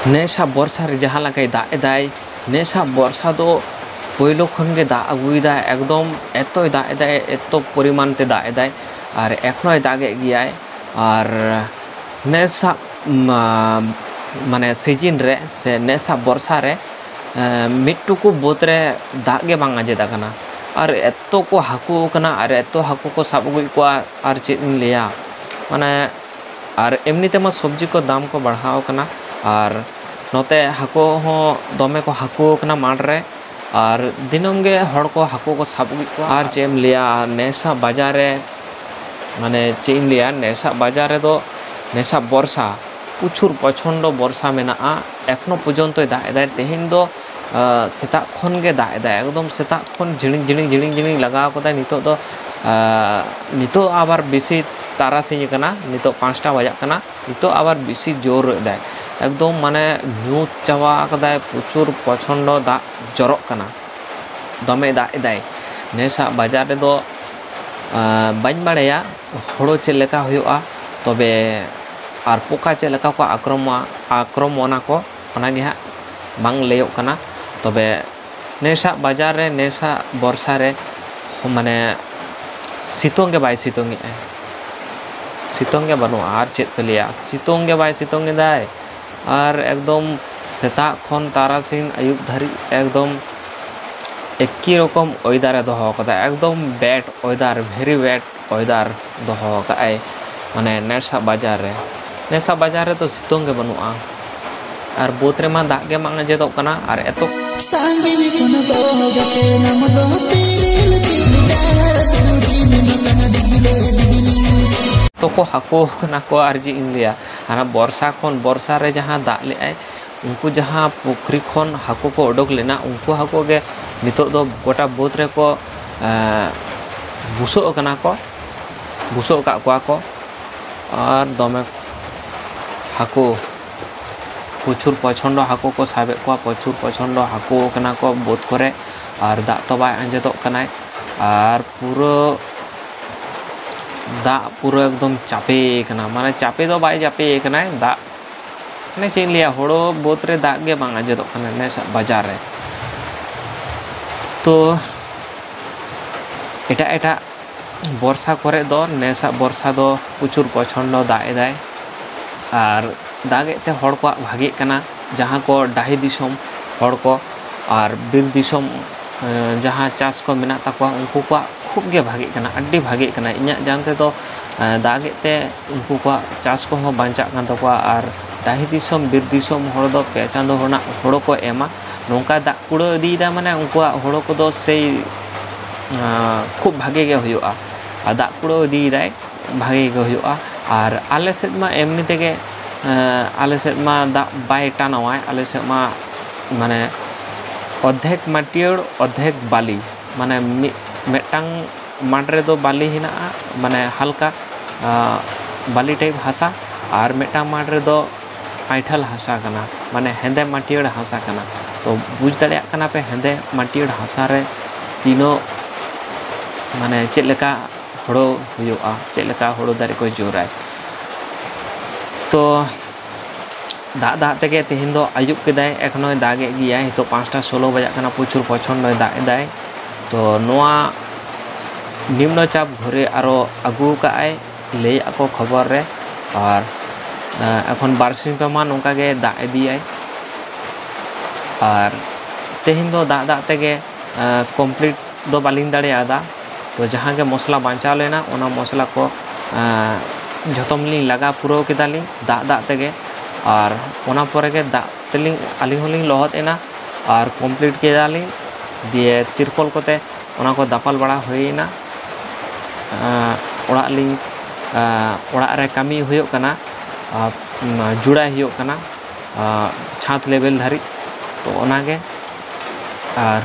NASA बर्षा रे जहाँ लगे दाग एदाय नेसा बर्षा दो पहलो खन गे दाग अगुइदा एकदम एतो दाग एदाय एतो परिमाण ते दाग एदाय और एखनो दागे गियाय और नेसा माने सीजन रे से नेसा बर्षा रे मिट्टुकु बोतरे दागे बांग आजेदा कना और एतो को हाकू कना और एतो हाकू को साब अगुई को और चेद इन लिया माने और एमनी तेमा सब्जी को दाम को बढ़ाव कना और नोते हाको हो दमे को हाकू कना माठ रे और दिनम गे हड़ को हाकू को साब अगुई को और चेम लिया नेसा बाजार रे माने चेम लिया नेसा बाजार रे दो नेसा बर्षा प्रचुर प्रचंड बर्षा मेना एखनो पर्यन्त दाग एदाय तेहेन दो सेता खन गे दाग एदाय एकदम सेता खन झिणिक झिणिक झिणिक झिणिक लगाव कदाय नितो दो नितो आबार बेसी तारासिኝ कना नितो 5टा बजाक कना नितो आबार बेसी जोर एदाय एकदम माने न्यूट चावा कदाय प्रचुर प्रचंड दाग जरक कना दमे दाग एदाय नेसा बाजार रे दो बाñ बाड़ाया हड़ो चेद लेका हुयुआ तबे और पोका चेद लेका को आक्रमणा को ओनागे हा बांग लैयोग कना तबे नेसा बाजार रे नेसा बर्षा रे माने सितोंग गे बाय सितोंग ए सितोंग गे बानु और चेद पे लिया सितोंग गे बाय सितोंग एदाय और एकदम सेता खन तारासिन आयुब धारी एकदम एक ही रकम वेदार दोहो कदा एकदम बैड वेदार भेरी बैड वेदार दोहो काय माने नेसा बाजार रे तो सितोंग गे बनुआ और बोत रे मा दाग गे मांग जेदो कना और एतो सांगिनी कोन दो गते नम दो पीरिल पीरिल तो को हाको कना को आरजी इन लिया आना बर्षा रे जहां दाग ले आय उनको जहां पुखरी खन हाको को ओडक लेना उनको हाको गे नितो दो गोटा बोत रे को बुसो कना को बुसो का को और दमे हाको प्रचुर प्रचंड हाको को साबे को प्रचुर प्रचंड हाको कना को बोत करे और दाग तो बाय आंजेदो कनाय और पूरा एकदम चापे कना माने चापे दो बाय चापे कनाय दाग ने चेन लिया हड़ो बोत रे दाग गे बांग आंजेदो कना नेसा बाजार रे तो एटा एटा बर्षा करे दो नेसा बर्षा दो प्रचुर प्रचंड दाग एदाय और दागे ते हड़ को भागे कना जहाँ को डाही दिसम हड़ को और बीर दिसम जहाँ चाष को मेना तकवा उनको को खूब गे भागे कना अड्डी भागे कना इन्या जानते तो दागे ते उनको को चाष को हो बांचा कान तकवा और डाही दिसम बीर दिसम हड़ दो पे चांदो होना हड़ को एमा नोंका दाग कुड़ो इदीदा माने उनको हड़ को दो से खूब भागे गे हुयुआ और दाग कुड़ो इदीदाय भागे गे हुयुआ और आले सेद मा एमनी तेगे आले सेद मा दाग बाय टानावाय आले सेद मा माने अद्धेक माटियर अद्धेक बाली माने मेटांग माठ रे दो बाली हिना माने हल्का बाली टाइप हासा और मेटांग माठ रे दो आइठल हासा कना माने हेंदे माटियर हासा कना तो बुझ दाड़िया कना पे हेंदे माटियर हासा रे तीनो माने चेद लेका हड़ो हुयुआ चेद लेका हड़ो दारे को जोराय तो दाग दाग तेगे तेहेन दो आयुब केदाय एखनो दागे गिया हितो 5टा 16 बजा कना प्रचुर प्रचंड दाग एदाय तो नोआ निम्न चाप घुरे आरो आगु काय ले आको खबर रे और एखन बारसिन पे मा नोंका गे दाग एदियाय और तेहेन दो दाग दाग तेगे कमप्लीट दो बालिंग दाड़ेयादा तो जहाँ के मसला बांचाव लेना ओना मसला को झतमली लगा पुरो केदाली दाग दाग तेगे और ओना परे के दाग तेलिंग आली होलिंग लहत एना और कमप्लीट केदाली दिए तिरपल कोते ओना को दापाल बड़ा होइना ओड़ा लिंग ओड़ा रे कामी हुयो कना जुड़ा हुयो कना छात लेवल धारी तो ओना गे और